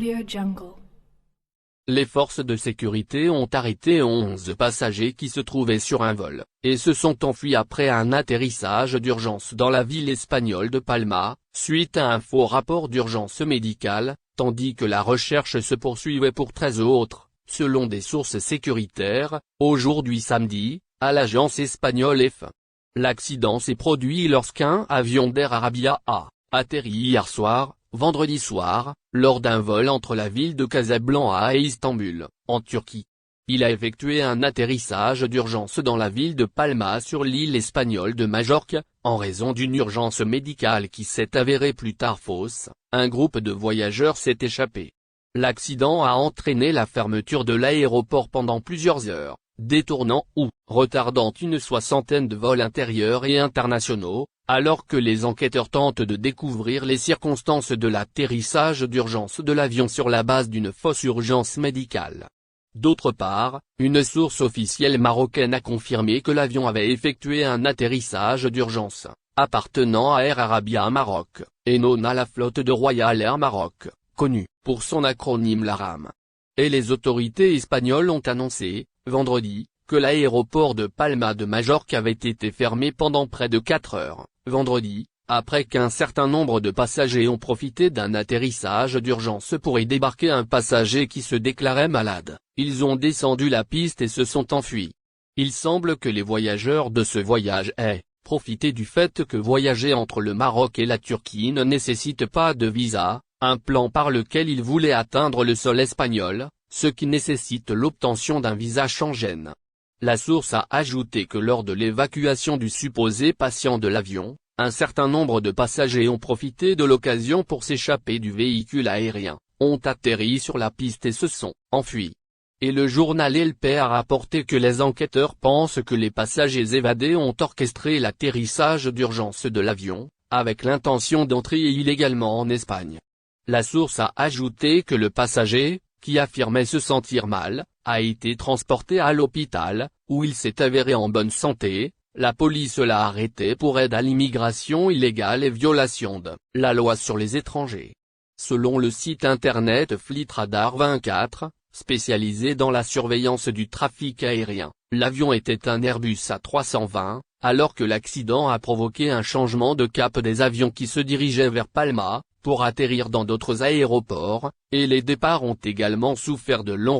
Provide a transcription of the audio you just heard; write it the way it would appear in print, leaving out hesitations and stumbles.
AudioJungle. Les forces de sécurité ont arrêté 11 passagers qui se trouvaient sur un vol, et se sont enfuis après un atterrissage d'urgence dans la ville espagnole de Palma, suite à un faux rapport d'urgence médicale, tandis que la recherche se poursuivait pour 13 autres, selon des sources sécuritaires, aujourd'hui samedi, à l'agence espagnole EFE. L'accident s'est produit lorsqu'un avion d'Air Arabia a atterri hier soir, vendredi soir, lors d'un vol entre la ville de Casablanca et Istanbul, en Turquie. Il a effectué un atterrissage d'urgence dans la ville de Palma sur l'île espagnole de Majorque, en raison d'une urgence médicale qui s'est avérée plus tard fausse. Un groupe de voyageurs s'est échappé. L'accident a entraîné la fermeture de l'aéroport pendant plusieurs heures, détournant ou retardant une soixantaine de vols intérieurs et internationaux, alors que les enquêteurs tentent de découvrir les circonstances de l'atterrissage d'urgence de l'avion sur la base d'une fausse urgence médicale. D'autre part, une source officielle marocaine a confirmé que l'avion avait effectué un atterrissage d'urgence, appartenant à Air Arabia Maroc, et non à la flotte de Royal Air Maroc, connue pour son acronyme LARAM. Et les autorités espagnoles ont annoncé, vendredi, que l'aéroport de Palma de Majorque avait été fermé pendant près de 4 heures, vendredi, après qu'un certain nombre de passagers ont profité d'un atterrissage d'urgence pour y débarquer un passager qui se déclarait malade. Ils ont descendu la piste et se sont enfuis. Il semble que les voyageurs de ce voyage aient profité du fait que voyager entre le Maroc et la Turquie ne nécessite pas de visa, un plan par lequel ils voulaient atteindre le sol espagnol, ce qui nécessite l'obtention d'un visa Schengen. La source a ajouté que lors de l'évacuation du supposé patient de l'avion, un certain nombre de passagers ont profité de l'occasion pour s'échapper du véhicule aérien, ont atterri sur la piste et se sont enfuis. Et le journal LP a rapporté que les enquêteurs pensent que les passagers évadés ont orchestré l'atterrissage d'urgence de l'avion, avec l'intention d'entrer illégalement en Espagne. La source a ajouté que le passager, qui affirmait se sentir mal, a été transporté à l'hôpital, où il s'est avéré en bonne santé. La police l'a arrêté pour aide à l'immigration illégale et violation de la loi sur les étrangers. Selon le site internet Flight Radar 24, spécialisé dans la surveillance du trafic aérien, l'avion était un Airbus A320, alors que l'accident a provoqué un changement de cap des avions qui se dirigeaient vers Palma, pour atterrir dans d'autres aéroports, et les départs ont également souffert de longs